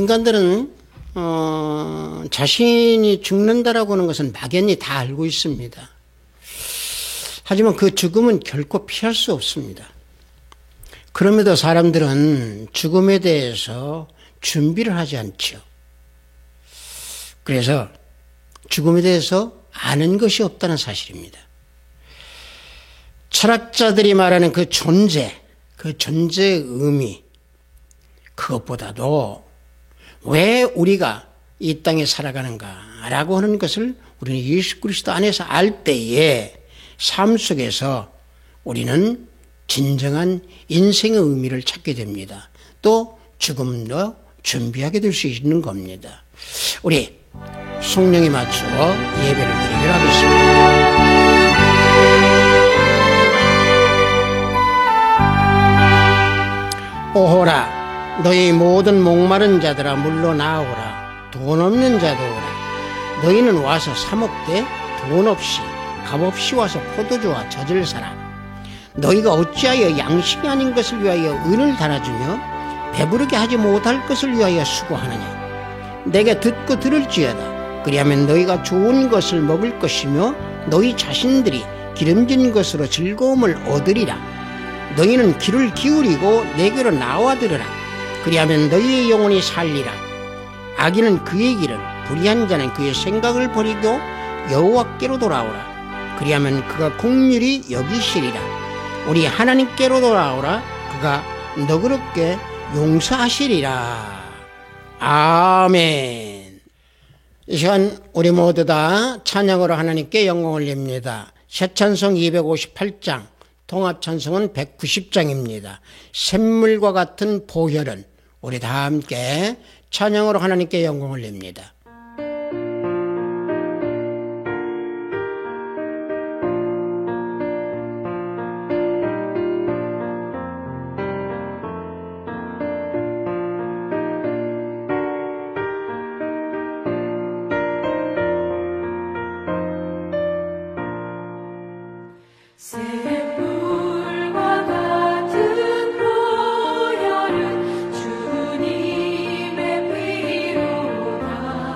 인간들은 자신이 죽는다라고 하는 것은 막연히 다 알고 있습니다. 하지만 그 죽음은 결코 피할 수 없습니다. 그럼에도 사람들은 죽음에 대해서 준비를 하지 않죠. 그래서 죽음에 대해서 아는 것이 없다는 사실입니다. 철학자들이 말하는 그 존재의 의미, 그것보다도 왜 우리가 이 땅에 살아가는가라고 하는 것을 우리는 예수 그리스도 안에서 알 때에 삶 속에서 우리는 진정한 인생의 의미를 찾게 됩니다. 또 죽음도 준비하게 될 수 있는 겁니다. 우리 성령에 맞춰 예배를 드리도록 하겠습니다. 오호라 너희 모든 목마른 자들아 물러 나오라. 돈 없는 자도 오라. 너희는 와서 사 먹되 돈 없이 값 없이 와서 포도주와 젖을 사라. 너희가 어찌하여 양식이 아닌 것을 위하여 은을 달아주며 배부르게 하지 못할 것을 위하여 수고하느냐. 내게 듣고 들을지어다. 그리하면 너희가 좋은 것을 먹을 것이며 너희 자신들이 기름진 것으로 즐거움을 얻으리라. 너희는 귀를 기울이고 내게로 나와 들으라. 그리하면 너희의 영혼이 살리라. 악인은 그의 길을, 불의한 자는 그의 생각을 버리고 여호와께로 돌아오라. 그리하면 그가 긍휼히 여기시리라. 우리 하나님께로 돌아오라. 그가 너그럽게 용서하시리라. 아멘. 이 시간 우리 모두 다 찬양으로 하나님께 영광을 올립니다. 새 찬송 258장, 통합 찬송은 190장입니다. 샘물과 같은 보혈은, 우리 다 함께 찬양으로 하나님께 영광을 올립니다. 샘물과 같은 보혈은 주님의 피로다.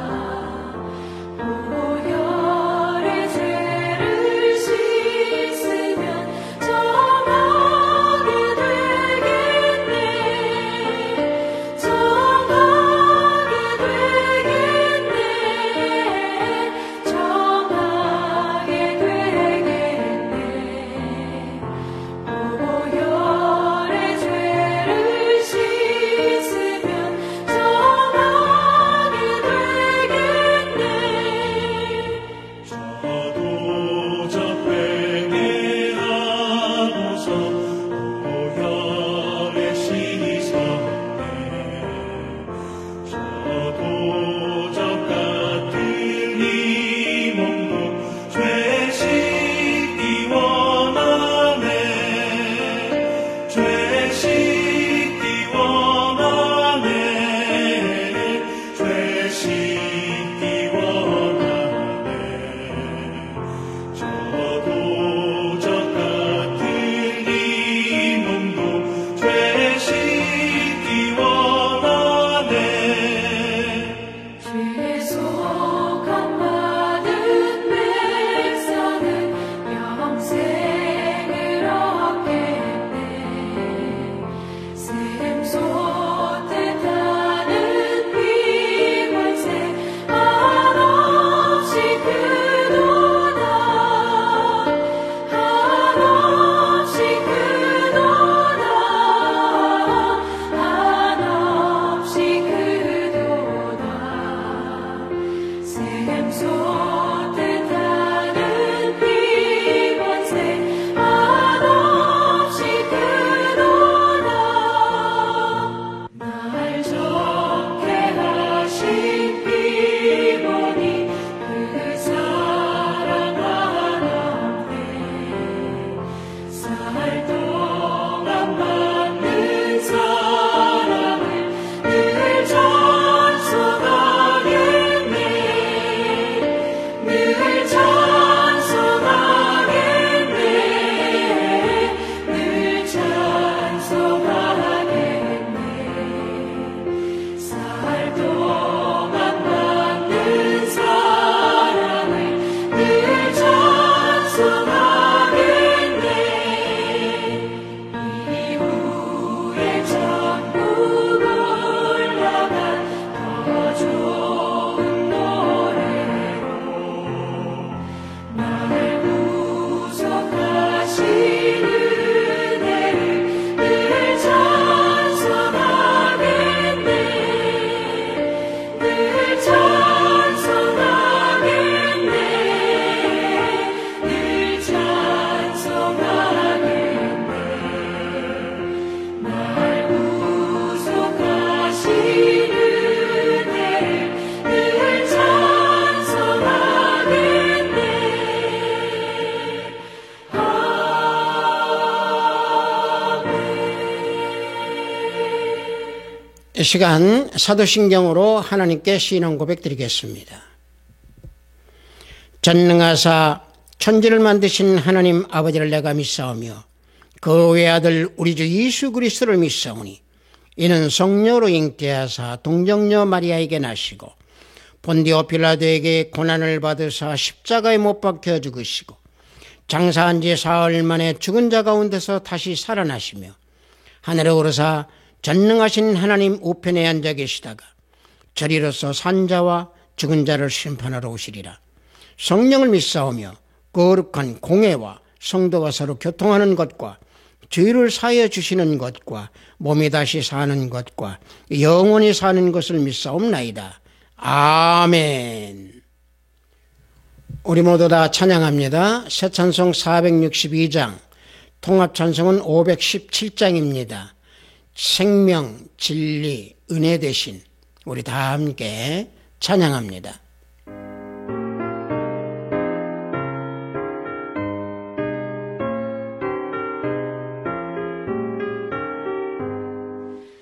이 시간 사도신경으로 하나님께 신앙 고백 드리겠습니다. 전능하사 천지를 만드신 하나님 아버지를 내가 믿사오며 그 외아들 우리 주 예수 그리스도를 믿사오니 이는 성령으로 잉태하사 동정녀 마리아에게 나시고 본디오 빌라도에게 고난을 받으사 십자가에 못 박혀 죽으시고 장사한 지 사흘 만에 죽은 자 가운데서 다시 살아나시며 하늘에 오르사 전능하신 하나님 우편에 앉아 계시다가 저리로서 산자와 죽은 자를 심판하러 오시리라. 성령을 믿사오며 거룩한 공회와 성도가 서로 교통하는 것과 죄를 사하여 주시는 것과 몸이 다시 사는 것과 영원히 사는 것을 믿사옵나이다. 아멘. 우리 모두 다 찬양합니다. 새 찬송 462장, 통합 찬송은 517장입니다. 생명, 진리, 은혜 대신 우리 다 함께 찬양합니다.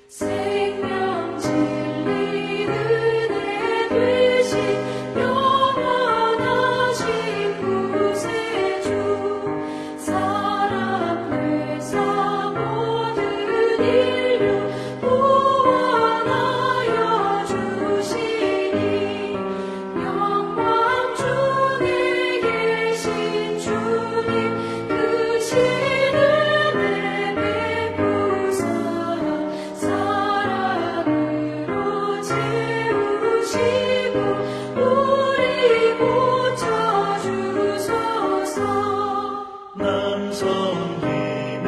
생명 진리 은혜 되신 영원하신 구세주 사랑 회사 모든 인류 구원하여 주시니 영광 중에 계신 주님 그 신은혜 베푸사 사랑으로 채우시고 우리 고쳐주소서. 남 섬기며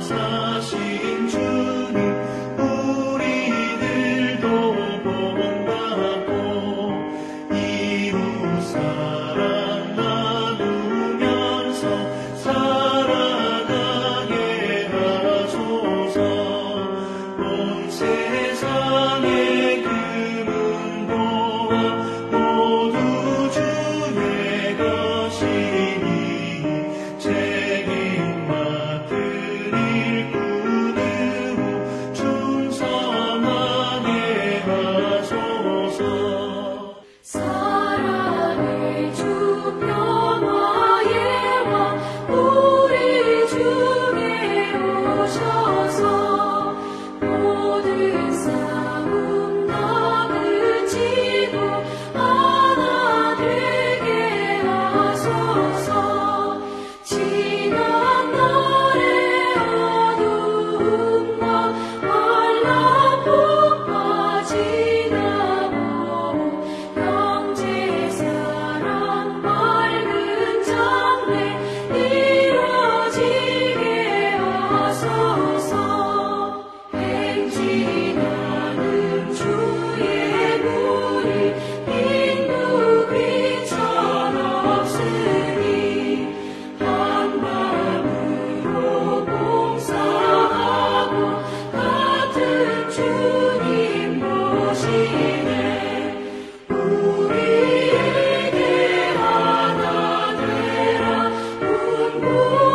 사신 주님 우리들도 본받고 이웃 사랑 나누면서 살아가게 하소서. 온 세상의 금은보화 모두 주의 것이니 책임 맡은 일꾼으로 충성하게 하소서. 사랑의 주 평화의 왕 우리 중에 오셔서 모든 싸움 나그치고 하나 되게 하소서. 지난 날의 어두움과 환란폭파 지나고 형제 사랑 밝은 장래 이루어지게 하소서. 행진하는 주의 물이 빈 누비처럼 없으니 한 마음으로 봉사하고 같은 주님 모시네. 우리에게 하나 되라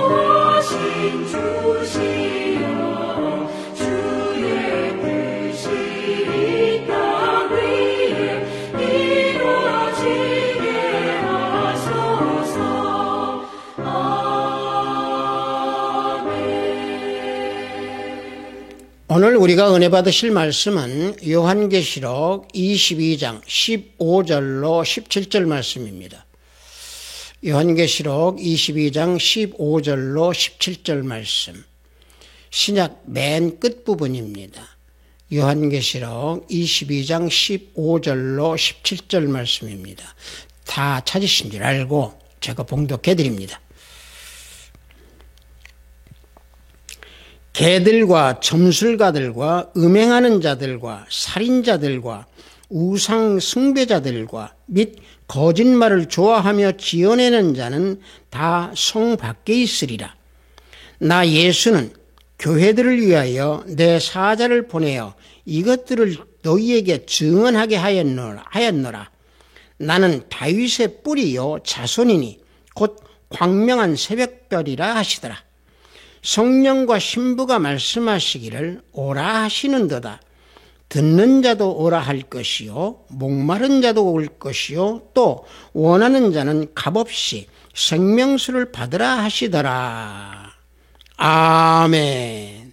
분부하신 주시여. 주의 뜻이 이 땅 위에 이루어지게 하소서. 아멘. 오늘 우리가 은혜 받으실 말씀은 요한계시록 22장 15절로 17절 말씀입니다. 요한계시록 22장 15절로 17절 말씀, 신약 맨 끝부분입니다. 요한계시록 22장 15절로 17절 말씀입니다. 다 찾으신 줄 알고 제가 봉독해 드립니다. 개들과 점술가들과 음행하는 자들과 살인자들과 우상 숭배자들과 및 거짓말을 좋아하며 지어내는 자는 다 성 밖에 있으리라. 나 예수는 교회들을 위하여 내 사자를 보내어 이것들을 너희에게 증언하게 하였노라. 나는 다윗의 뿌리요 자손이니 곧 광명한 새벽별이라 하시더라. 성령과 신부가 말씀하시기를 오라 하시는도다. 듣는 자도 오라 할 것이요 목마른 자도 올 것이요 또 원하는 자는 값없이 생명수를 받으라 하시더라. 아멘.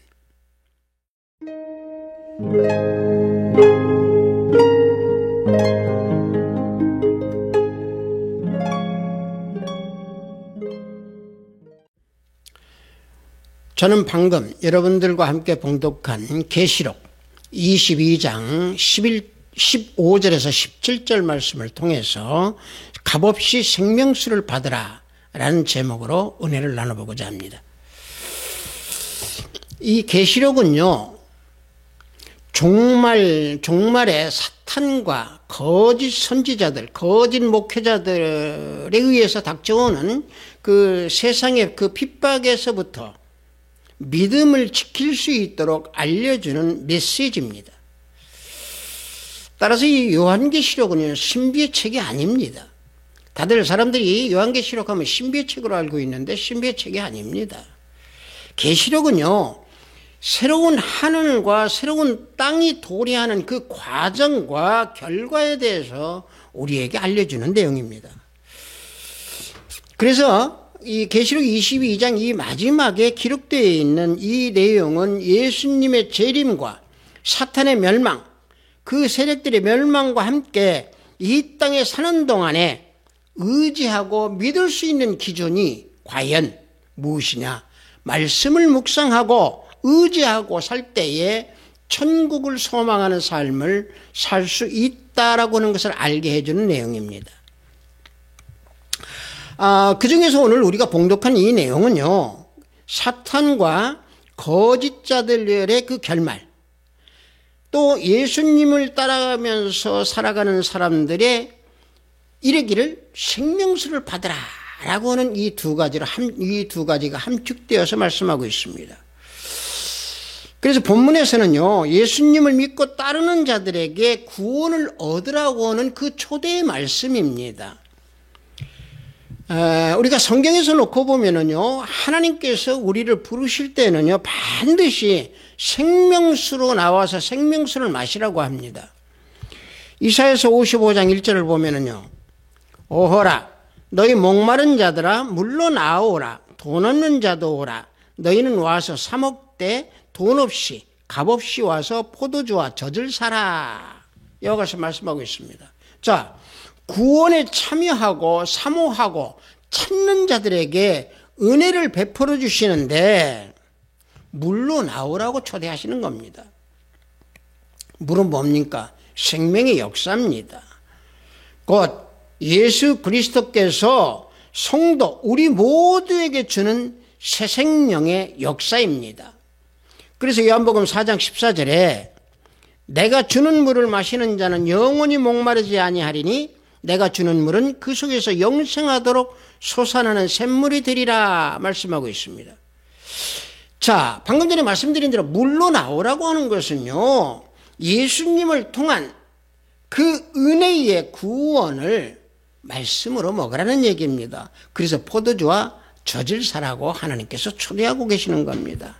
저는 방금 여러분들과 함께 봉독한 계시록 22장 15절에서 17절 말씀을 통해서 값없이 생명수를 받으라 라는 제목으로 은혜를 나눠보고자 합니다. 이 계시록은요, 종말에 사탄과 거짓 선지자들, 거짓 목회자들에 의해서 닥쳐오는 그 세상의 그 핍박에서부터 믿음을 지킬 수 있도록 알려주는 메시지입니다. 따라서 이 요한계시록은 신비의 책이 아닙니다. 다들 사람들이 요한계시록 하면 신비의 책으로 알고 있는데 신비의 책이 아닙니다. 계시록은요, 새로운 하늘과 새로운 땅이 도래하는 그 과정과 결과에 대해서 우리에게 알려주는 내용입니다. 그래서 이 계시록 22장 이 마지막에 기록되어 있는 이 내용은 예수님의 재림과 사탄의 멸망, 그 세력들의 멸망과 함께 이 땅에 사는 동안에 의지하고 믿을 수 있는 기준이 과연 무엇이냐? 말씀을 묵상하고 의지하고 살 때에 천국을 소망하는 삶을 살 수 있다라고 하는 것을 알게 해주는 내용입니다. 그 중에서 오늘 우리가 봉독한 이 내용은요, 사탄과 거짓자들의 그 결말, 또 예수님을 따라가면서 살아가는 사람들의 이르기를 생명수를 받으라 라고 하는 이 두 가지가 함축되어서 말씀하고 있습니다. 그래서 본문에서는요, 예수님을 믿고 따르는 자들에게 구원을 얻으라고 하는 그 초대의 말씀입니다. 우리가 성경에서 놓고 보면은요, 하나님께서 우리를 부르실 때는요, 반드시 생명수로 나와서 생명수를 마시라고 합니다. 이사야서 55장 1절을 보면은요, 오호라, 너희 목마른 자들아, 물러 나오라. 돈 없는 자도 오라. 너희는 와서 사 먹되 돈 없이, 값없이 와서 포도주와 젖을 사라. 여기서 말씀하고 있습니다. 자, 구원에 참여하고 사모하고 찾는 자들에게 은혜를 베풀어 주시는데 물로 나오라고 초대하시는 겁니다. 물은 뭡니까? 생명의 역사입니다. 곧 예수 그리스도께서 성도 우리 모두에게 주는 새 생명의 역사입니다. 그래서 요한복음 4장 14절에 내가 주는 물을 마시는 자는 영원히 목마르지 아니하리니 내가 주는 물은 그 속에서 영생하도록 솟아나는 샘물이 되리라 말씀하고 있습니다. 자, 방금 전에 말씀드린 대로 물로 나오라고 하는 것은요, 예수님을 통한 그 은혜의 구원을 말씀으로 먹으라는 얘기입니다. 그래서 포도주와 젖을 사라고 하나님께서 초대하고 계시는 겁니다.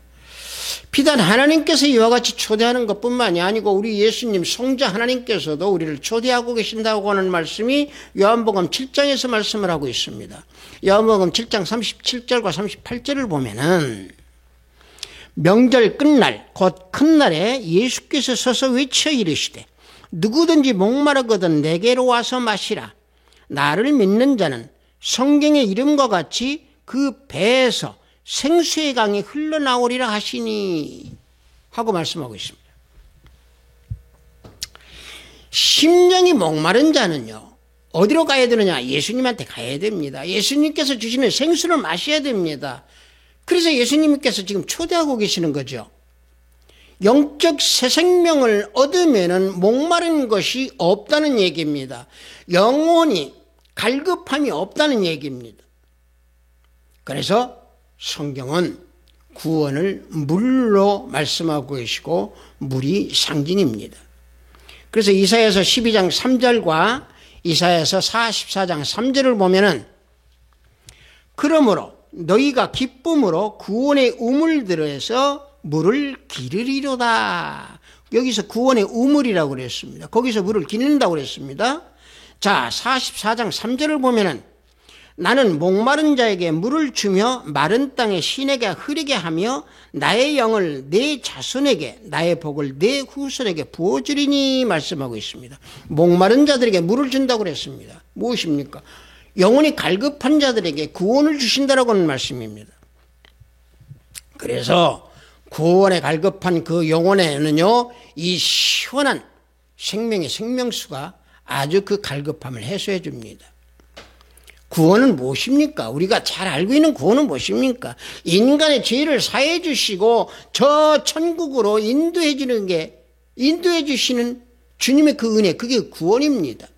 비단 하나님께서 이와 같이 초대하는 것뿐만이 아니고 우리 예수님 성자 하나님께서도 우리를 초대하고 계신다고 하는 말씀이 요한복음 7장에서 말씀을 하고 있습니다. 요한복음 7장 37절과 38절을 보면은 명절 끝날 곧 큰 날에 예수께서 서서 외쳐 이르시되 누구든지 목마르거든 내게로 와서 마시라. 나를 믿는 자는 성경의 이름과 같이 그 배에서 생수의 강이 흘러나오리라 하시니 하고 말씀하고 있습니다. 심령이 목마른 자는요, 어디로 가야 되느냐? 예수님한테 가야 됩니다. 예수님께서 주시는 생수를 마셔야 됩니다. 그래서 예수님께서 지금 초대하고 계시는 거죠. 영적 새 생명을 얻으면은 목마른 것이 없다는 얘기입니다. 영혼이 갈급함이 없다는 얘기입니다. 그래서 성경은 구원을 물로 말씀하고 계시고 물이 상징입니다. 그래서 이사야서 12장 3절과 이사야서 44장 3절을 보면은 그러므로 너희가 기쁨으로 구원의 우물 들어서 물을 기르리로다. 여기서 구원의 우물이라고 그랬습니다. 거기서 물을 기른다고 그랬습니다. 자, 44장 3절을 보면은 나는 목마른 자에게 물을 주며 마른 땅에 시내게 흐르게 하며 나의 영을 내 자손에게 나의 복을 내 후손에게 부어주리니 말씀하고 있습니다. 목마른 자들에게 물을 준다고 그랬습니다. 무엇입니까? 영혼이 갈급한 자들에게 구원을 주신다라고 하는 말씀입니다. 그래서 구원에 갈급한 그 영혼에는요, 이 시원한 생명의 생명수가 아주 그 갈급함을 해소해 줍니다. 구원은 무엇입니까? 우리가 잘 알고 있는 구원은 무엇입니까? 인간의 죄를 사해 주시고 저 천국으로 인도해 주시는 주님의 그 은혜, 그게 구원입니다.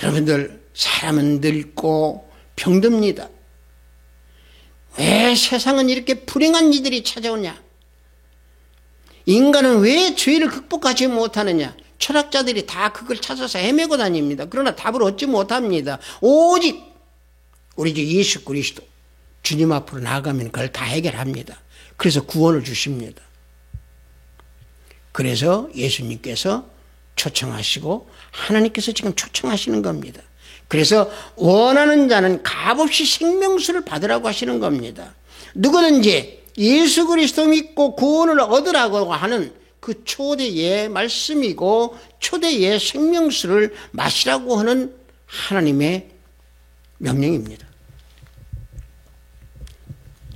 여러분들, 사람은 늙고 병듭니다. 왜 세상은 이렇게 불행한 이들이 찾아오냐? 인간은 왜 죄를 극복하지 못하느냐? 철학자들이 다 그걸 찾아서 헤매고 다닙니다. 그러나 답을 얻지 못합니다. 오직 우리 주 예수 그리스도 주님 앞으로 나아가면 그걸 다 해결합니다. 그래서 구원을 주십니다. 그래서 예수님께서 초청하시고 하나님께서 지금 초청하시는 겁니다. 그래서 원하는 자는 값없이 생명수를 받으라고 하시는 겁니다. 누구든지 예수 그리스도 믿고 구원을 얻으라고 하는 그 초대의 말씀이고 초대의 생명수를 마시라고 하는 하나님의 명령입니다.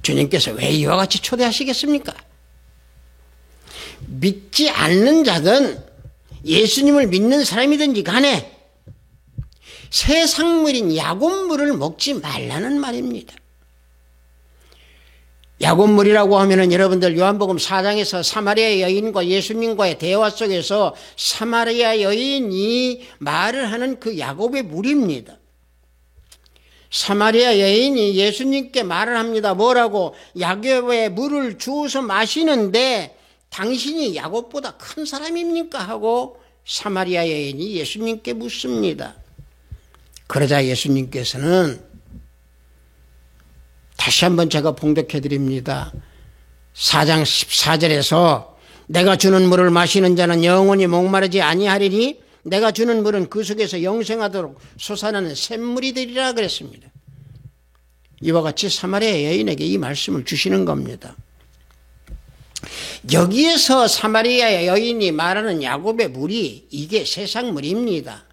주님께서 왜 이와 같이 초대하시겠습니까? 믿지 않는 자든 예수님을 믿는 사람이든지 간에 세상물인 야곱물을 먹지 말라는 말입니다. 야곱물이라고 하면은 여러분들 요한복음 4장에서 사마리아 여인과 예수님과의 대화 속에서 사마리아 여인이 말을 하는 그 야곱의 물입니다. 사마리아 여인이 예수님께 말을 합니다. 뭐라고? 야곱의 물을 주어서 마시는데 당신이 야곱보다 큰 사람입니까? 하고 사마리아 여인이 예수님께 묻습니다. 그러자 예수님께서는 다시 한번 제가 봉독해 드립니다. 4장 14절에서 내가 주는 물을 마시는 자는 영원히 목마르지 아니하리니 내가 주는 물은 그 속에서 영생하도록 솟아나는 샘물이 되리라 그랬습니다. 이와 같이 사마리아 여인에게 이 말씀을 주시는 겁니다. 여기에서 사마리아 여인이 말하는 야곱의 물이 이게 세상 물입니다.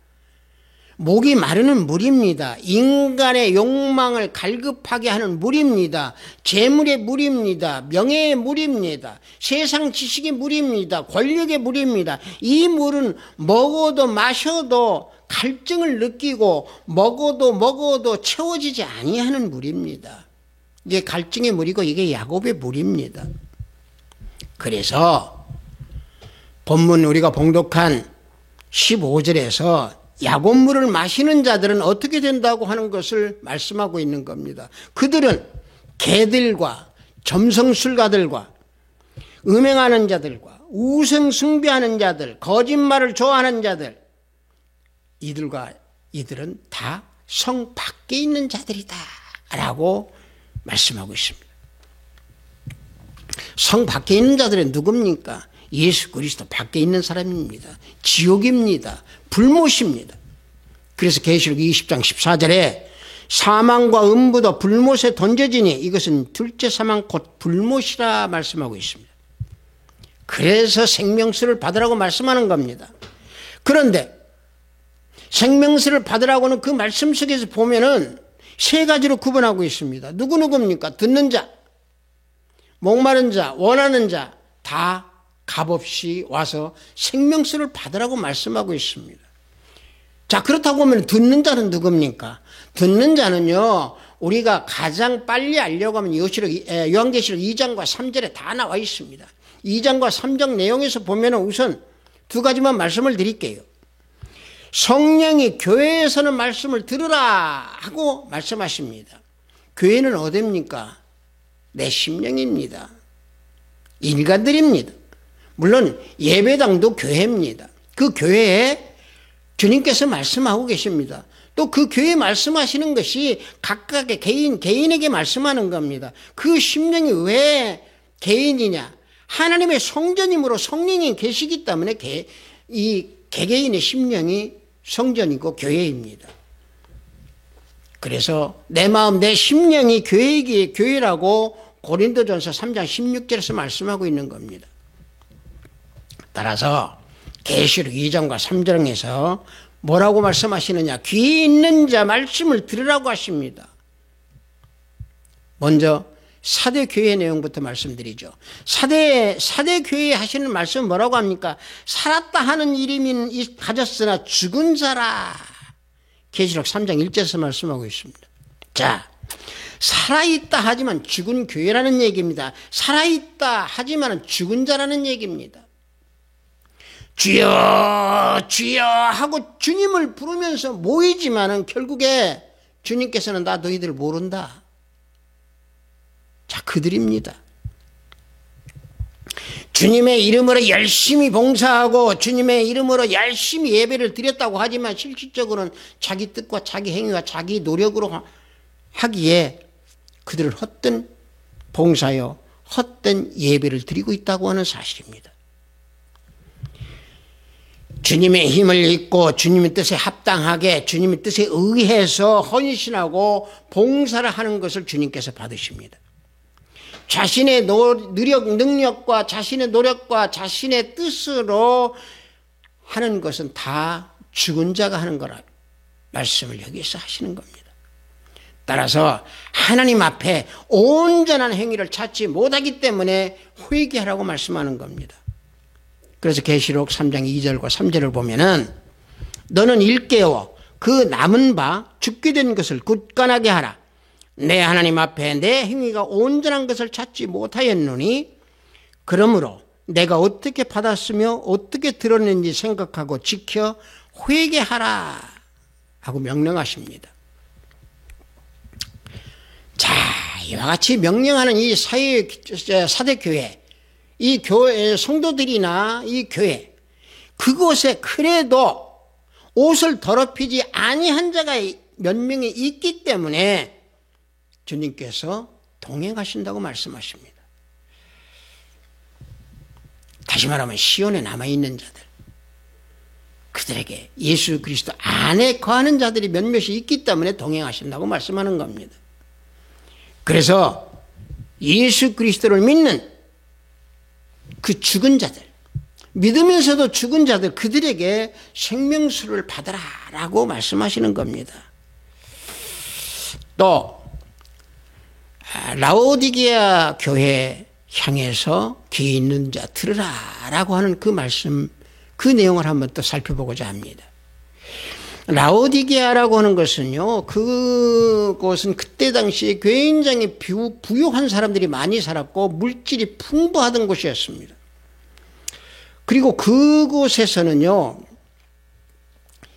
목이 마르는 물입니다. 인간의 욕망을 갈급하게 하는 물입니다. 재물의 물입니다. 명예의 물입니다. 세상 지식의 물입니다. 권력의 물입니다. 이 물은 먹어도 마셔도 갈증을 느끼고 먹어도 채워지지 아니하는 물입니다. 이게 갈증의 물이고 이게 야곱의 물입니다. 그래서 본문 우리가 봉독한 15절에서 야곱물을 마시는 자들은 어떻게 된다고 하는 것을 말씀하고 있는 겁니다. 그들은 개들과 점성술가들과 음행하는 자들과 우상숭배하는 자들, 거짓말을 좋아하는 자들, 이들은 다 성 밖에 있는 자들이다 라고 말씀하고 있습니다. 성 밖에 있는 자들은 누굽니까? 예수 그리스도 밖에 있는 사람입니다. 지옥입니다. 불못입니다. 그래서 계시록 20장 14절에 사망과 음부도 불못에 던져지니 이것은 둘째 사망 곧 불못이라 말씀하고 있습니다. 그래서 생명수를 받으라고 말씀하는 겁니다. 그런데 생명수를 받으라고는 그 말씀 속에서 보면은 세 가지로 구분하고 있습니다. 누구입니까? 듣는 자, 목마른 자, 원하는 자 다 값없이 와서 생명수를 받으라고 말씀하고 있습니다. 자, 그렇다고 하면 듣는 자는 누굽니까? 듣는 자는요, 우리가 가장 빨리 알려고 하면 요한계시록 2장과 3절에 다 나와 있습니다. 2장과 3장 내용에서 보면 우선 두 가지만 말씀을 드릴게요. 성령이 교회에서는 말씀을 들으라 하고 말씀하십니다. 교회는 어디입니까? 내 심령입니다. 인간들입니다. 물론 예배당도 교회입니다. 그 교회에 주님께서 말씀하고 계십니다. 또 그 교회 말씀하시는 것이 각각의 개인에게 말씀하는 겁니다. 그 심령이 왜 개인이냐? 하나님의 성전이므로 성령이 계시기 때문에 이 개개인의 심령이 성전이고 교회입니다. 그래서 내 마음 내 심령이 교회라고 고린도전서 3장 16절에서 말씀하고 있는 겁니다. 따라서 계시록 2장과 3장에서 뭐라고 말씀하시느냐? 귀 있는 자 말씀을 들으라고 하십니다. 먼저 사대 교회 내용부터 말씀드리죠. 사대 교회 하시는 말씀은 뭐라고 합니까? 살았다 하는 이름이 가졌으나 죽은 자라. 계시록 3장 1절에서 말씀하고 있습니다. 자, 살아있다 하지만 죽은 교회라는 얘기입니다. 살아있다 하지만 죽은 자라는 얘기입니다. 주여 주여 하고 주님을 부르면서 모이지만은 결국에 주님께서는 나 너희들 모른다. 자, 그들입니다. 주님의 이름으로 열심히 봉사하고 주님의 이름으로 열심히 예배를 드렸다고 하지만 실질적으로는 자기 뜻과 자기 행위와 자기 노력으로 하기에 그들은 헛된 봉사요 헛된 예배를 드리고 있다고 하는 사실입니다. 주님의 힘을 입고 주님의 뜻에 합당하게 주님의 뜻에 의해서 헌신하고 봉사를 하는 것을 주님께서 받으십니다. 자신의 능력과 자신의 노력과 자신의 뜻으로 하는 것은 다 죽은 자가 하는 거라 말씀을 여기서 하시는 겁니다. 따라서 하나님 앞에 온전한 행위를 찾지 못하기 때문에 회개하라고 말씀하는 겁니다. 그래서 계시록 3장 2절과 3절을 보면은 너는 일깨워 그 남은 바 죽게 된 것을 굳건하게 하라. 내 하나님 앞에 내 행위가 온전한 것을 찾지 못하였노니 그러므로 내가 어떻게 받았으며 어떻게 들었는지 생각하고 지켜 회개하라 하고 명령하십니다. 자, 이와 같이 명령하는 이 사대교회, 이 교회 성도들이나 이 교회, 그곳에 그래도 옷을 더럽히지 아니한 자가 몇 명이 있기 때문에 주님께서 동행하신다고 말씀하십니다. 다시 말하면 시온에 남아있는 자들, 그들에게 예수 그리스도 안에 거하는 자들이 몇몇이 있기 때문에 동행하신다고 말씀하는 겁니다. 그래서 예수 그리스도를 믿는 그 죽은 자들, 믿으면서도 죽은 자들, 그들에게 생명수를 받아라라고 말씀하시는 겁니다. 또 라오디게아 교회 향해서 귀 있는 자 들으라라고 하는 그 말씀, 그 내용을 한번 또 살펴보고자 합니다. 라오디게아라고 하는 것은요, 그곳은 그때 당시에 굉장히 부유한 사람들이 많이 살았고 물질이 풍부하던 곳이었습니다. 그리고 그곳에서는요,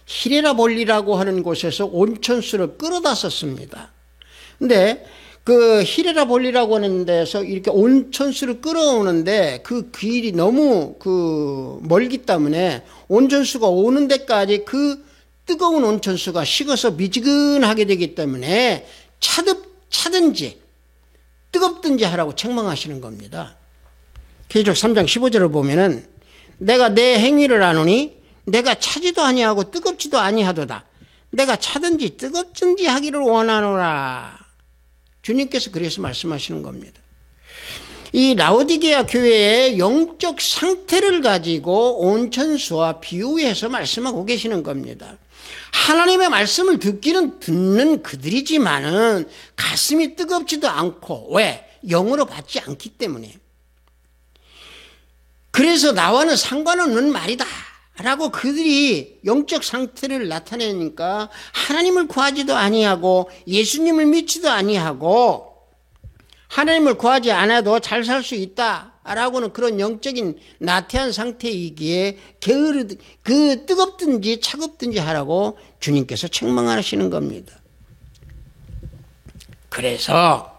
히레라볼리라고 하는 곳에서 온천수를 끌어다 썼습니다. 근데 그 히레라볼리라고 하는 데서 이렇게 온천수를 끌어오는데 그 길이 너무 멀기 때문에 온천수가 오는 데까지 그 뜨거운 온천수가 식어서 미지근하게 되기 때문에 차든지 뜨겁든지 하라고 책망하시는 겁니다. 계시록 3장 15절을 보면은 내가 내 행위를 아노니 내가 차지도 아니하고 뜨겁지도 아니하도다. 내가 차든지 뜨겁든지 하기를 원하노라. 주님께서 그래서 말씀하시는 겁니다. 이 라오디게아 교회의 영적 상태를 가지고 온천수와 비유해서 말씀하고 계시는 겁니다. 하나님의 말씀을 듣는 그들이지만은 가슴이 뜨겁지도 않고, 왜? 영으로 받지 않기 때문에. 그래서 나와는 상관없는 말이다 라고 그들이 영적 상태를 나타내니까 하나님을 구하지도 아니하고 예수님을 믿지도 아니하고 하나님을 구하지 않아도 잘 살 수 있다라고는 그런 영적인 나태한 상태이기에 그 뜨겁든지 차갑든지 하라고 주님께서 책망하시는 겁니다. 그래서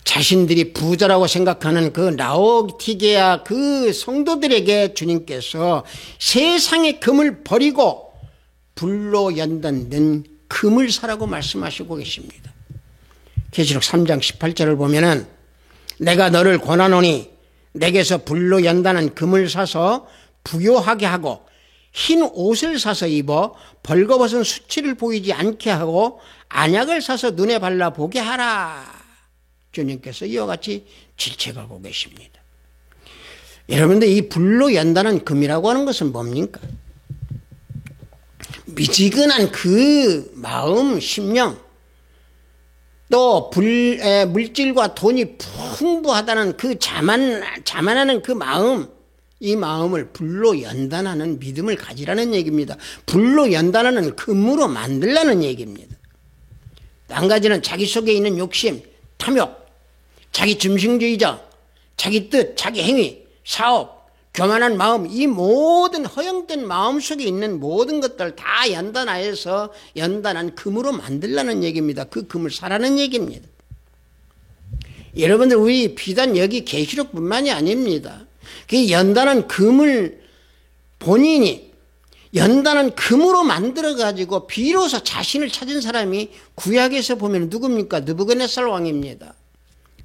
자신들이 부자라고 생각하는 그 라오디게아 그 성도들에게 주님께서 세상의 금을 버리고 불로 연단된 금을 사라고 말씀하시고 계십니다. 계시록 3장 18절을 보면은 내가 너를 권하노니 내게서 불로 연단한 금을 사서 부요하게 하고 흰 옷을 사서 입어 벌거벗은 수치를 보이지 않게 하고 안약을 사서 눈에 발라 보게 하라. 주님께서 이와 같이 질책하고 계십니다. 여러분들, 이 불로 연단한 금이라고 하는 것은 뭡니까? 미지근한 그 마음, 심령, 또 물질과 돈이 풍부하다는 그 자만하는 그 마음, 이 마음을 불로 연단하는 믿음을 가지라는 얘기입니다. 불로 연단하는 금으로 만들라는 얘기입니다. 한 가지는 자기 속에 있는 욕심, 탐욕, 자기 중심주의자, 자기 뜻, 자기 행위, 사업, 교만한 마음, 이 모든 허영된 마음 속에 있는 모든 것들 다 연단하여서 연단한 금으로 만들라는 얘기입니다. 그 금을 사라는 얘기입니다. 여러분들, 우리 비단 여기 계시록뿐만이 아닙니다. 그 연단한 금을 본인이 연단한 금으로 만들어가지고 비로소 자신을 찾은 사람이 구약에서 보면 누굽니까? 느부갓네살 왕입니다.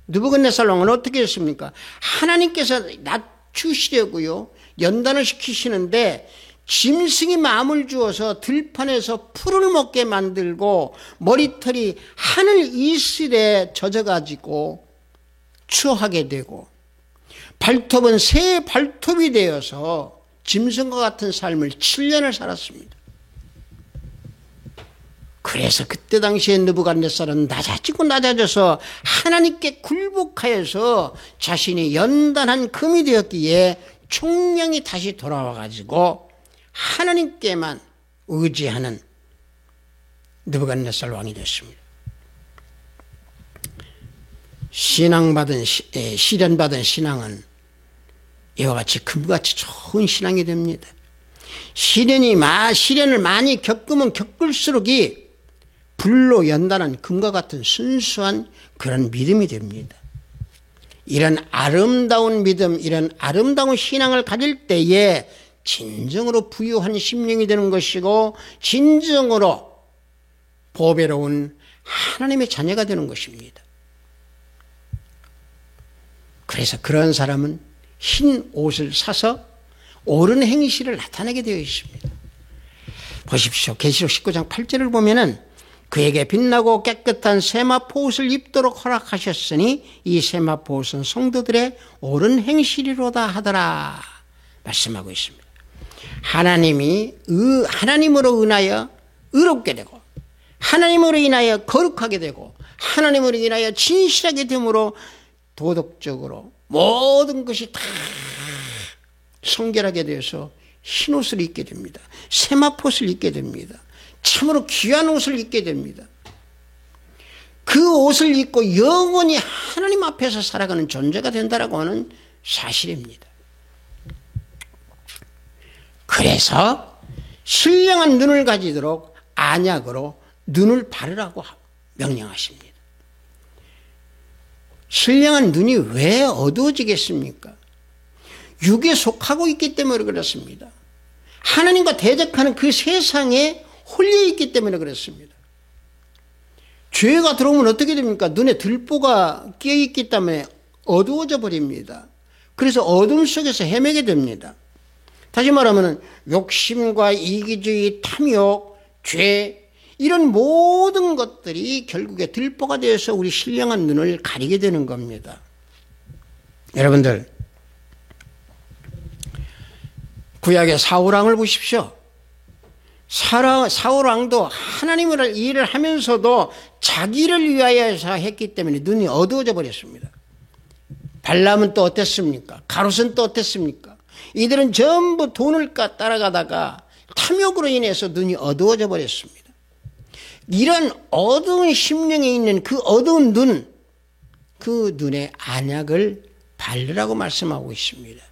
느부갓네살 왕은 어떻게 했습니까? 하나님께서 낮추시려고요, 연단을 시키시는데 짐승이 마음을 주어서 들판에서 풀을 먹게 만들고 머리털이 하늘 이슬에 젖어가지고 추하게 되고 발톱은 새의 발톱이 되어서 짐승과 같은 삶을 7년을 살았습니다. 그래서 그때 당시에 느부갓네살은 낮아져서 하나님께 굴복하여서 자신이 연단한 금이 되었기에 총명이 다시 돌아와가지고 하나님께만 의지하는 느부갓네살 왕이 됐습니다. 시련받은 신앙은 이와 같이 금같이 좋은 신앙이 됩니다. 시련을 많이 겪으면 겪을수록이 불로 연단한 금과 같은 순수한 그런 믿음이 됩니다. 이런 아름다운 믿음, 이런 아름다운 신앙을 가질 때에 진정으로 부유한 심령이 되는 것이고 진정으로 보배로운 하나님의 자녀가 되는 것입니다. 그래서 그런 사람은 흰 옷을 사서 옳은 행실을 나타내게 되어 있습니다. 보십시오. 계시록 19장 8절을 보면은 그에게 빛나고 깨끗한 세마포 옷을 입도록 허락하셨으니 이 세마포 옷은 성도들의 옳은 행실이로다 하더라 말씀하고 있습니다. 하나님으로 인하여 의롭게 되고 하나님으로 인하여 거룩하게 되고 하나님으로 인하여 진실하게 됨으로 도덕적으로 모든 것이 다 성결하게 되어서 흰 옷을 입게 됩니다. 세마포옷을 입게 됩니다. 참으로 귀한 옷을 입게 됩니다. 그 옷을 입고 영원히 하나님 앞에서 살아가는 존재가 된다라고 하는 사실입니다. 그래서 신령한 눈을 가지도록 안약으로 눈을 바르라고 명령하십니다. 신령한 눈이 왜 어두워지겠습니까? 육에 속하고 있기 때문에 그렇습니다. 하나님과 대적하는 그 세상에 홀려 있기 때문에 그렇습니다. 죄가 들어오면 어떻게 됩니까? 눈에 들보가 끼어 있기 때문에 어두워져 버립니다. 그래서 어둠 속에서 헤매게 됩니다. 다시 말하면 욕심과 이기주의, 탐욕, 죄, 이런 모든 것들이 결국에 들보가 되어서 우리 신령한 눈을 가리게 되는 겁니다. 여러분들, 구약의 사울왕을 보십시오. 사울왕도 하나님을 일을 하면서도 자기를 위하여서 했기 때문에 눈이 어두워져 버렸습니다. 발람은 또 어땠습니까? 가롯은 또 어땠습니까? 이들은 전부 돈을 따라가다가 탐욕으로 인해서 눈이 어두워져 버렸습니다. 이런 어두운 심령에 있는 그 어두운 눈, 그 눈에 안약을 바르라고 말씀하고 있습니다.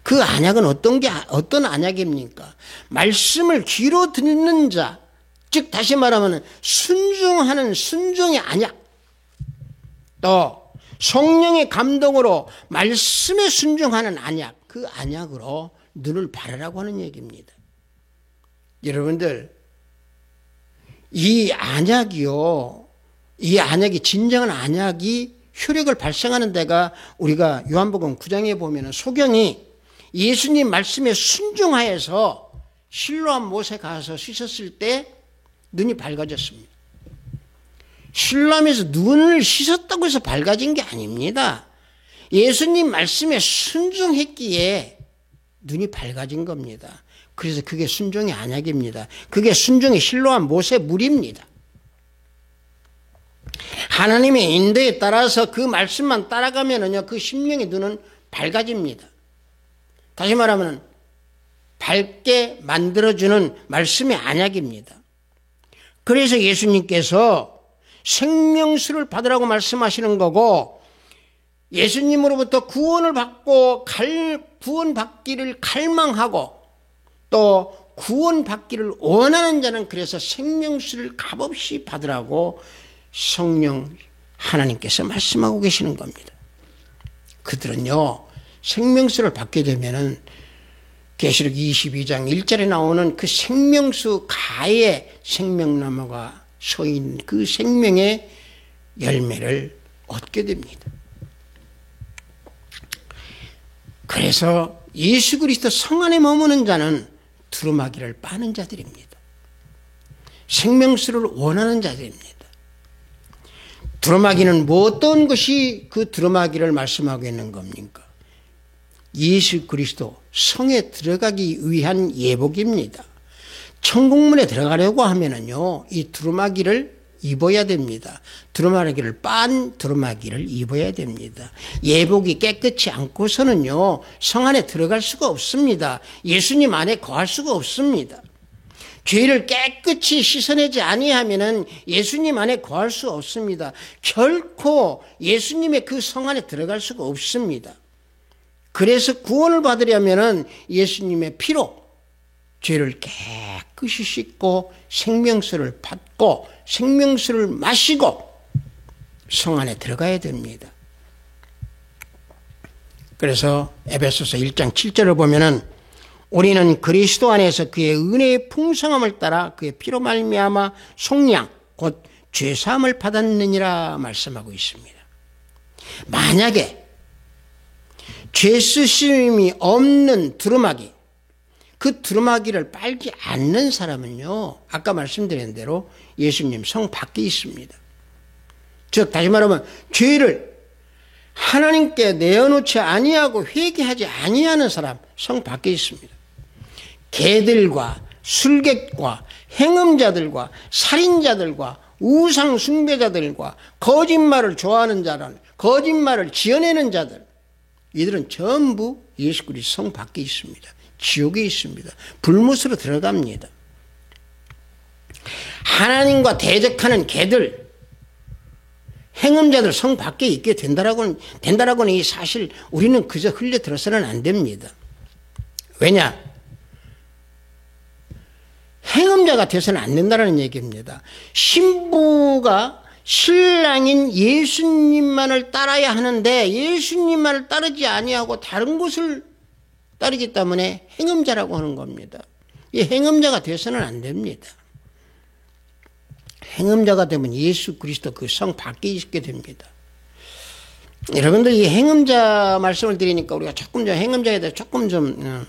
그 안약은 어떤 안약입니까? 말씀을 귀로 듣는 자, 즉 다시 말하면 순종하는 순종의 안약, 또 성령의 감동으로 말씀에 순종하는 안약, 그 안약으로 눈을 바르라고 하는 얘기입니다. 여러분들, 이 안약이 진정한 안약이 효력을 발생하는 데가 우리가 요한복음 9장에 보면 소경이 예수님 말씀에 순종하여서 실로암 못에 가서 씻었을 때 눈이 밝아졌습니다. 실로암에서 눈을 씻었다고 해서 밝아진 게 아닙니다. 예수님 말씀에 순종했기에 눈이 밝아진 겁니다. 그래서 그게 순종의 안약입니다. 그게 순종의 실로암 못의 물입니다. 하나님의 인도에 따라서 그 말씀만 따라가면은요, 그 심령의 눈은 밝아집니다. 다시 말하면 밝게 만들어주는 말씀의 안약입니다. 그래서 예수님께서 생명수를 받으라고 말씀하시는 거고, 예수님으로부터 구원을 받고 구원받기를 갈망하고 또 구원받기를 원하는 자는 그래서 생명수를 값없이 받으라고 성령 하나님께서 말씀하고 계시는 겁니다. 그들은요, 생명수를 받게 되면은 계시록 22장 1절에 나오는 그 생명수 가에 생명나무가 서 있는 그 생명의 열매를 얻게 됩니다. 그래서 예수 그리스도 성 안에 머무는 자는 두루마기를 빠는 자들입니다. 생명수를 원하는 자들입니다. 두루마기는 뭐 어떤 것이 그 두루마기를 말씀하고 있는 겁니까? 예수 그리스도 성에 들어가기 위한 예복입니다. 천국문에 들어가려고 하면은요, 이 두루마기를 입어야 됩니다. 두루마기를 빤 두루마기를 입어야 됩니다. 예복이 깨끗이 않고서는요, 성 안에 들어갈 수가 없습니다. 예수님 안에 거할 수가 없습니다. 죄를 깨끗이 씻어내지 아니하면은 예수님 안에 거할 수 없습니다. 결코 예수님의 그 성 안에 들어갈 수가 없습니다. 그래서 구원을 받으려면은 예수님의 피로 죄를 깨끗이 씻고 생명수를 받고 생명수를 마시고 성 안에 들어가야 됩니다. 그래서 에베소서 1장 7절을 보면은 우리는 그리스도 안에서 그의 은혜의 풍성함을 따라 그의 피로 말미암아 속량 곧 죄사함을 받았느니라 말씀하고 있습니다. 만약에 죄 쓰심이 없는 두루마기, 그 두루마기를 빨지 않는 사람은요, 아까 말씀드린 대로 예수님 성 밖에 있습니다. 즉 다시 말하면 죄를 하나님께 내어놓지 아니하고 회개하지 아니하는 사람 성 밖에 있습니다. 개들과 술객과 행음자들과 살인자들과 우상 숭배자들과 거짓말을 좋아하는 자들, 거짓말을 지어내는 자들, 이들은 전부 예수 그리스도 성 밖에 있습니다. 지옥에 있습니다. 불못으로 들어갑니다. 하나님과 대적하는 개들, 행음자들 성 밖에 있게 된다라고는 이 사실 우리는 그저 흘려들어서는 안 됩니다. 왜냐? 행음자가 돼서는 안 된다는 얘기입니다. 신부가 신랑인 예수님만을 따라야 하는데 예수님만을 따르지 아니하고 다른 곳을 따르기 때문에 행음자라고 하는 겁니다. 이 행음자가 돼서는 안 됩니다. 행음자가 되면 예수 그리스도 그 성 밖에 있게 됩니다. 여러분들 이 행음자 말씀을 드리니까 우리가 조금 전 행음자에 대해 조금 좀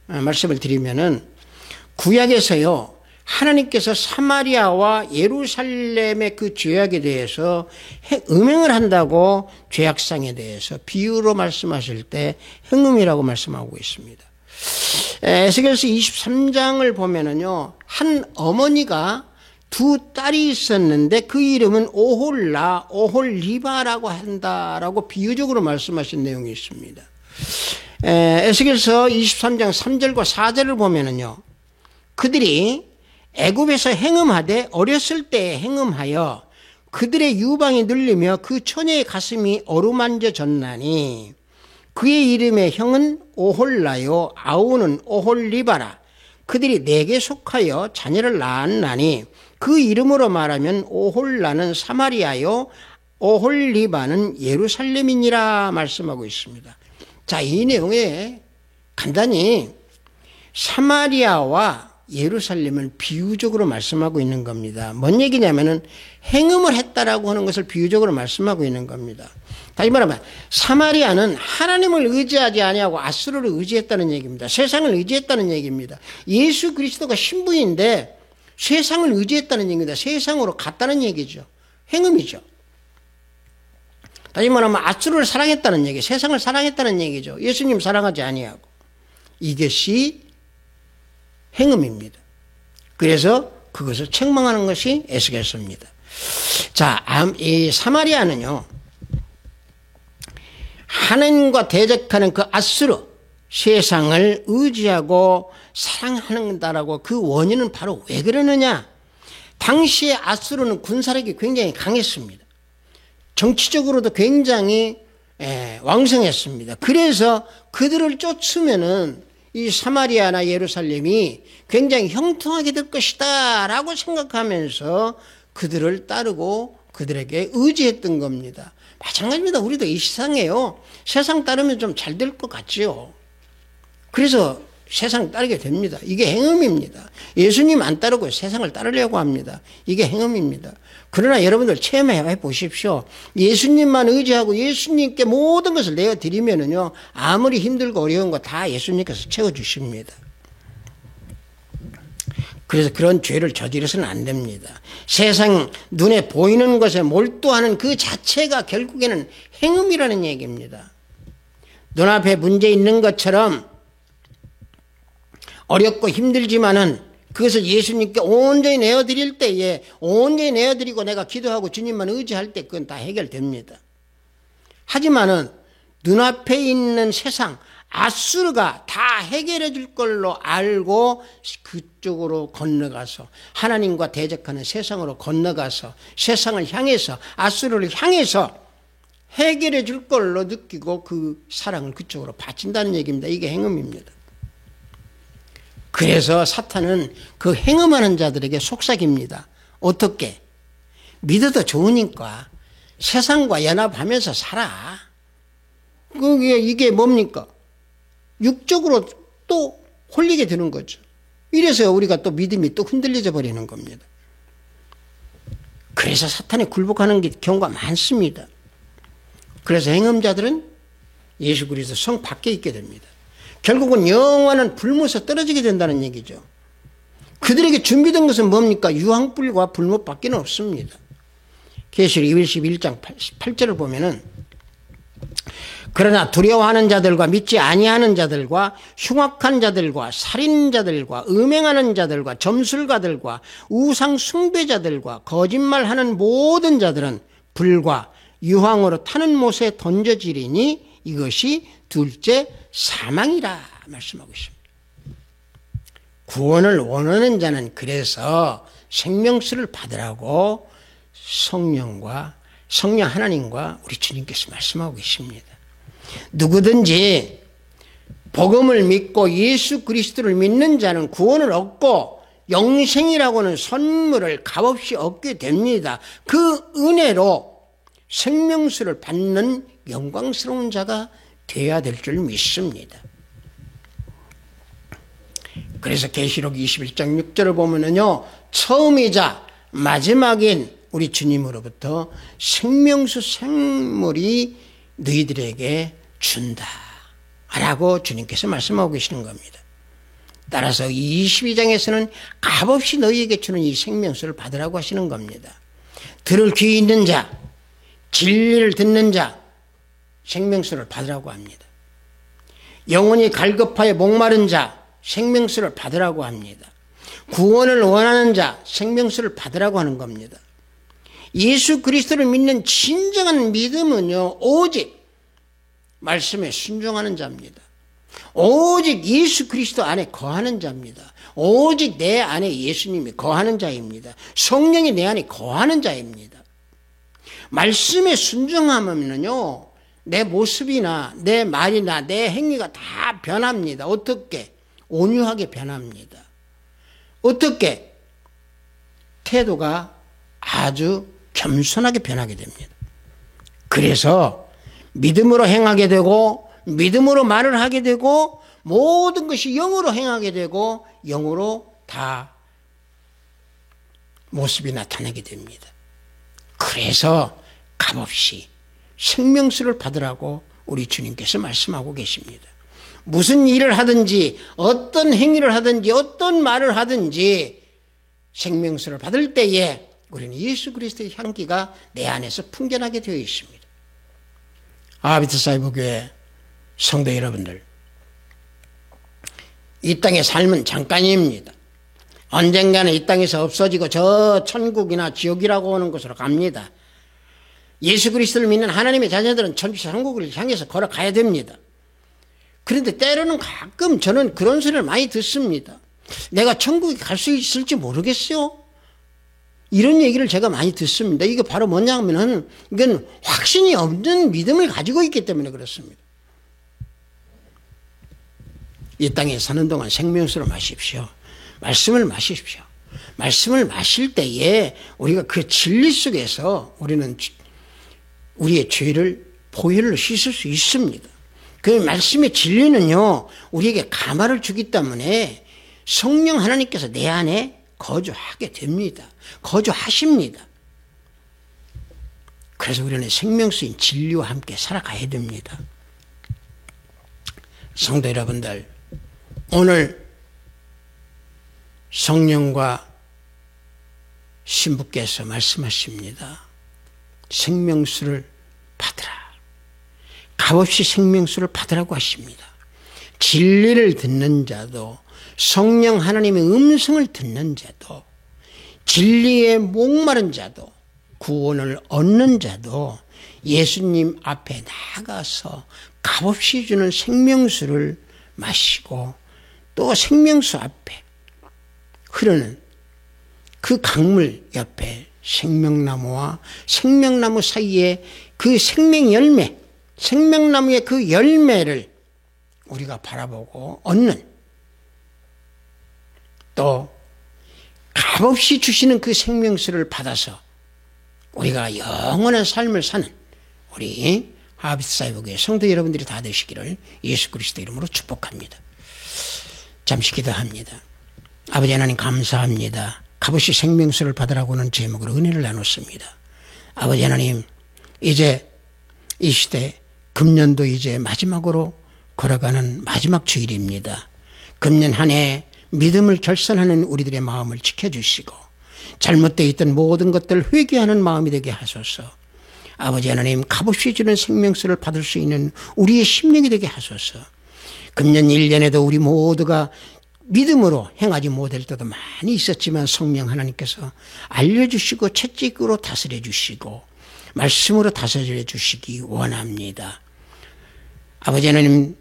말씀을 드리면은 구약에서요, 하나님께서 사마리아와 예루살렘의 그 죄악에 대해서 음행을 한다고 죄악상에 대해서 비유로 말씀하실 때 행음이라고 말씀하고 있습니다. 에스겔서 23장을 보면은요, 한 어머니가 두 딸이 있었는데 그 이름은 오홀라, 오홀리바라고 한다라고 비유적으로 말씀하신 내용이 있습니다. 에스겔서 23장 3절과 4절을 보면은요, 그들이 애굽에서 행음하되 어렸을 때 행음하여 그들의 유방이 눌리며 그 처녀의 가슴이 어루만져졌나니 그의 이름의 형은 오홀라요 아우는 오홀리바라. 그들이 내게 속하여 자녀를 낳았나니 그 이름으로 말하면 오홀라는 사마리아요 오홀리바는 예루살렘이니라 말씀하고 있습니다. 자, 이 내용에 간단히 사마리아와 예루살렘을 비유적으로 말씀하고 있는 겁니다. 뭔 얘기냐면은 행음을 했다라고 하는 것을 비유적으로 말씀하고 있는 겁니다. 다시 말하면 사마리아는 하나님을 의지하지 아니하고 앗수르를 의지했다는 얘기입니다. 세상을 의지했다는 얘기입니다. 예수 그리스도가 신부인데 세상을 의지했다는 얘기입니다. 세상으로 갔다는 얘기죠. 행음이죠. 다시 말하면 앗수르를 사랑했다는 얘기, 세상을 사랑했다는 얘기죠. 예수님 사랑하지 아니하고. 이것이 행음입니다. 그래서 그것을 책망하는 것이 에스겔서입니다. 자, 이 사마리아는요, 하나님과 대적하는 그 앗수르, 세상을 의지하고 사랑한다라고 그 원인은 바로 왜 그러느냐? 당시에 앗수르는 군사력이 굉장히 강했습니다. 정치적으로도 굉장히 왕성했습니다. 그래서 그들을 쫓으면은 이 사마리아나 예루살렘이 굉장히 형통하게 될 것이다 라고 생각하면서 그들을 따르고 그들에게 의지했던 겁니다. 마찬가지입니다. 우리도 이 세상에요, 세상 따르면 좀 잘 될 것 같지요. 그래서 세상 따르게 됩니다. 이게 행음입니다. 예수님 안 따르고 세상을 따르려고 합니다. 이게 행음입니다. 그러나 여러분들 체험해 보십시오. 예수님만 의지하고 예수님께 모든 것을 내어드리면은요, 아무리 힘들고 어려운 거 다 예수님께서 채워주십니다. 그래서 그런 죄를 저지르서는 안 됩니다. 세상 눈에 보이는 것에 몰두하는 그 자체가 결국에는 행음이라는 얘기입니다. 눈앞에 문제 있는 것처럼 어렵고 힘들지만은 그것을 예수님께 온전히 내어드릴 때에, 온전히 내어드리고 내가 기도하고 주님만 의지할 때 그건 다 해결됩니다. 하지만은 눈앞에 있는 세상, 앗수르가 다 해결해 줄 걸로 알고 그쪽으로 건너가서 하나님과 대적하는 세상으로 건너가서 세상을 향해서, 앗수르를 향해서 해결해 줄 걸로 느끼고 그 사랑을 그쪽으로 바친다는 얘기입니다. 이게 행음입니다. 그래서 사탄은 그 행음하는 자들에게 속삭입니다. 어떻게? 믿어도 좋으니까 세상과 연합하면서 살아. 이게 뭡니까? 육적으로 또 홀리게 되는 거죠. 이래서 우리가 또 믿음이 또 흔들려져 버리는 겁니다. 그래서 사탄에 굴복하는 경우가 많습니다. 그래서 행음자들은 예수 그리스도 성 밖에 있게 됩니다. 결국은 영원한 불못에 떨어지게 된다는 얘기죠. 그들에게 준비된 것은 뭡니까? 유황불과 불못밖에 없습니다. 계시록 21장 8절을 보면은, 그러나 두려워하는 자들과 믿지 아니하는 자들과 흉악한 자들과 살인자들과 음행하는 자들과 점술가들과 우상 숭배자들과 거짓말하는 모든 자들은 불과 유황으로 타는 못에 던져지리니 이것이 둘째 사망이라 말씀하고 있습니다. 구원을 원하는 자는 그래서 생명수를 받으라고 성령 하나님과 우리 주님께서 말씀하고 계십니다. 누구든지 복음을 믿고 예수 그리스도를 믿는 자는 구원을 얻고 영생이라고는 선물을 값없이 얻게 됩니다. 그 은혜로 생명수를 받는 영광스러운 자가 되어야 될 줄 믿습니다. 그래서 계시록 21장 6절을 보면은요, 처음이자 마지막인 우리 주님으로부터 생명수 생물이 너희들에게 준다 라고 주님께서 말씀하고 계시는 겁니다. 따라서 22장에서는 값없이 너희에게 주는 이 생명수를 받으라고 하시는 겁니다. 들을 귀 있는 자, 진리를 듣는 자, 생명수를 받으라고 합니다. 영혼이 갈급하여 목마른 자, 생명수를 받으라고 합니다. 구원을 원하는 자, 생명수를 받으라고 하는 겁니다. 예수 그리스도를 믿는 진정한 믿음은요, 오직 말씀에 순종하는 자입니다. 오직 예수 그리스도 안에 거하는 자입니다. 오직 내 안에 예수님이 거하는 자입니다. 성령이 내 안에 거하는 자입니다. 말씀에 순종하면요, 내 모습이나 내 말이나 내 행위가 다 변합니다. 어떻게? 온유하게 변합니다. 어떻게? 태도가 아주 겸손하게 변하게 됩니다. 그래서 믿음으로 행하게 되고 믿음으로 말을 하게 되고 모든 것이 영으로 행하게 되고 영으로 다 모습이 나타나게 됩니다. 그래서 값없이 생명수를 받으라고 우리 주님께서 말씀하고 계십니다. 무슨 일을 하든지 어떤 행위를 하든지 어떤 말을 하든지 생명수를 받을 때에 우리는 예수 그리스도의 향기가 내 안에서 풍겨나게 되어 있습니다. 아비트 사이버교회 성도 여러분들, 이 땅의 삶은 잠깐입니다. 언젠가는 이 땅에서 없어지고 저 천국이나 지옥이라고 하는 곳으로 갑니다. 예수 그리스도를 믿는 하나님의 자녀들은 천국을 향해서 걸어가야 됩니다. 그런데 때로는 가끔 저는 그런 소리를 많이 듣습니다. 내가 천국에 갈 수 있을지 모르겠어요. 이런 얘기를 제가 많이 듣습니다. 이게 바로 뭐냐면은 이건 확신이 없는 믿음을 가지고 있기 때문에 그렇습니다. 이 땅에 사는 동안 생명수를 마십시오. 말씀을 마십시오. 말씀을 마실 때에 우리가 그 진리 속에서 우리는 우리의 죄를 보혈로 씻을 수 있습니다. 그 말씀의 진리는요, 우리에게 감화를 주기 때문에 성령 하나님께서 내 안에 거주하게 됩니다. 거주하십니다. 그래서 우리는 생명수인 진리와 함께 살아가야 됩니다. 성도 여러분들, 오늘 성령과 신부께서 말씀하십니다. 생명수를 받으라. 값없이 생명수를 받으라고 하십니다. 진리를 듣는 자도, 성령 하나님의 음성을 듣는 자도, 진리에 목마른 자도, 구원을 얻는 자도 예수님 앞에 나가서 값없이 주는 생명수를 마시고 또 생명수 앞에 흐르는 그 강물 옆에 생명나무와 생명나무 사이에 그 생명 열매, 생명나무의 그 열매를 우리가 바라보고 얻는, 또 값없이 주시는 그 생명수를 받아서 우리가 영원한 삶을 사는 우리 하비트 사이버교회 성도 여러분들이 다 되시기를 예수 그리스도 이름으로 축복합니다. 잠시 기도합니다. 아버지 하나님 감사합니다. 값없이 생명수를 받으라고는 제목으로 은혜를 나눴습니다. 아버지 하나님, 이제 이 시대 금년도 이제 마지막으로 걸어가는 마지막 주일입니다. 금년 한 해 믿음을 결산하는 우리들의 마음을 지켜주시고 잘못되어 있던 모든 것들을 회개하는 마음이 되게 하소서. 아버지 하나님, 값없이 주는 생명수를 받을 수 있는 우리의 심령이 되게 하소서. 금년 1년에도 우리 모두가 믿음으로 행하지 못할 때도 많이 있었지만 성령 하나님께서 알려주시고 채찍으로 다스려 주시고 말씀으로 다스려 주시기 원합니다. 아버지 하나님,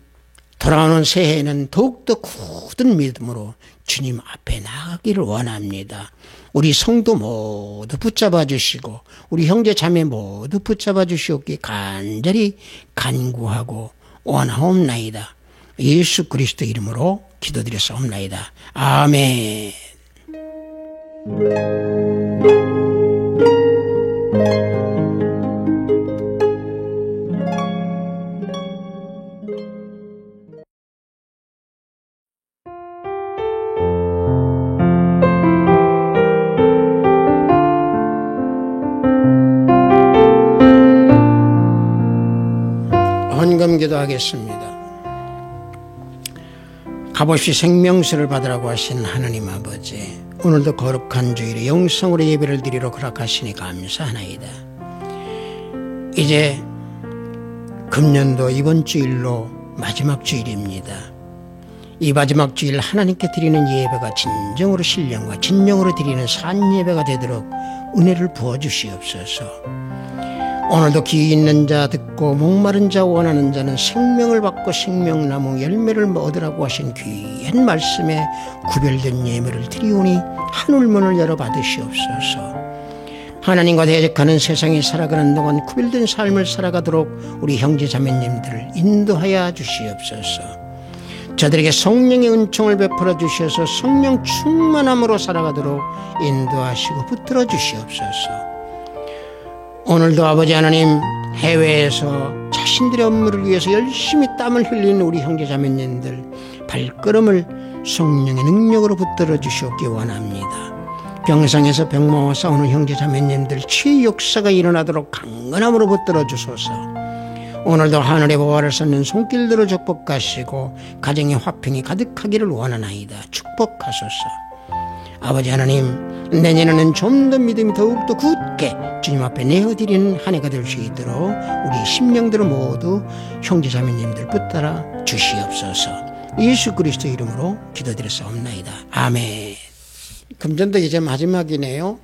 돌아오는 새해에는 더욱더 굳은 믿음으로 주님 앞에 나가기를 원합니다. 우리 성도 모두 붙잡아 주시고 우리 형제 자매 모두 붙잡아 주시옵기 간절히 간구하고 원하옵나이다. 예수 그리스도 이름으로 기도드렸사옵나이다. 아멘. 헌금 기도하겠습니다. 값없이 생명수를 받으라고 하신 하나님 아버지, 오늘도 거룩한 주일에 영성으로 예배를 드리러 허락하시니 감사하나이다. 이제 금년도 이번 주일로 마지막 주일입니다. 이 마지막 주일 하나님께 드리는 예배가 진정으로 신령과 진정으로 드리는 산 예배가 되도록 은혜를 부어주시옵소서. 오늘도 귀 있는 자 듣고 목마른 자 원하는 자는 생명을 받고 생명나무 열매를 얻으라고 하신 귀한 말씀에 구별된 예물을 드리오니 하늘문을 열어 받으시옵소서. 하나님과 대적하는 세상에 살아가는 동안 구별된 삶을 살아가도록 우리 형제 자매님들을 인도하여 주시옵소서. 저들에게 성령의 은총을 베풀어 주셔서 성령 충만함으로 살아가도록 인도하시고 붙들어 주시옵소서. 오늘도 아버지 하나님, 해외에서 자신들의 업무를 위해서 열심히 땀을 흘리는 우리 형제 자매님들 발걸음을 성령의 능력으로 붙들어 주시옵기 원합니다. 병상에서 병마와 싸우는 형제자매님들 치유 역사가 일어나도록 강건함으로 붙들어 주소서. 오늘도 하늘의 보화를 쌓는 손길들을 축복하시고 가정의 화평이 가득하기를 원하나이다. 축복하소서. 아버지 하나님, 내년에는 좀 더 믿음이 더욱더 굳게 주님 앞에 내어드리는 한 해가 될 수 있도록 우리 심령들을 모두 형제자매님들 붙들어 주시옵소서. 예수 그리스도 이름으로 기도드렸사옵나이다. 아멘. 금전도 이제 마지막이네요.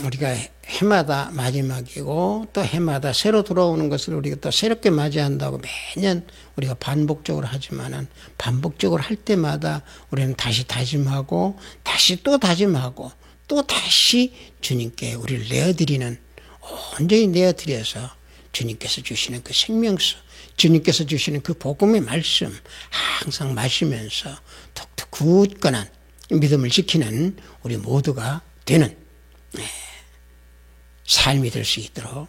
우리가 해마다 마지막이고 또 해마다 새로 돌아오는 것을 우리가 또 새롭게 맞이한다고 매년 우리가 반복적으로 하지만은 반복적으로 할 때마다 우리는 다시 다짐하고 다시 또 다짐하고 또 다시 주님께 우리를 내어드리는, 온전히 내어드려서 주님께서 주시는 그 생명수, 주님께서 주시는 그 복음의 말씀 항상 마시면서 톡톡 굳건한 믿음을 지키는 우리 모두가 되는 삶이 될 수 있도록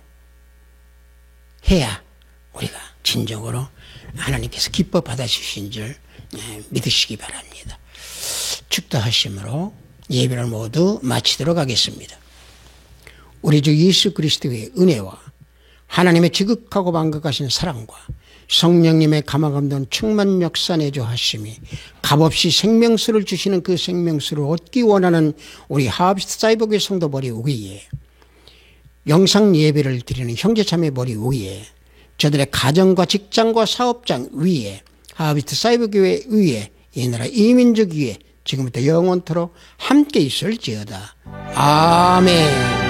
해야 우리가 진정으로 하나님께서 기뻐 받아주신 줄 믿으시기 바랍니다. 축도하심으로 예배를 모두 마치도록 하겠습니다. 우리 주 예수 그리스도의 은혜와 하나님의 지극하고 만극하신 사랑과 성령님의 감화감동 충만 역사 내조하심이 값없이 생명수를 주시는 그 생명수를 얻기 원하는 우리 하비스트 사이버교회 성도 머리 위에, 영상 예배를 드리는 형제자매 머리 위에, 저들의 가정과 직장과 사업장 위에, 하비스트 사이버교회 위에, 이 나라 이민족 위에 지금부터 영원토록 함께 있을지어다. 아멘.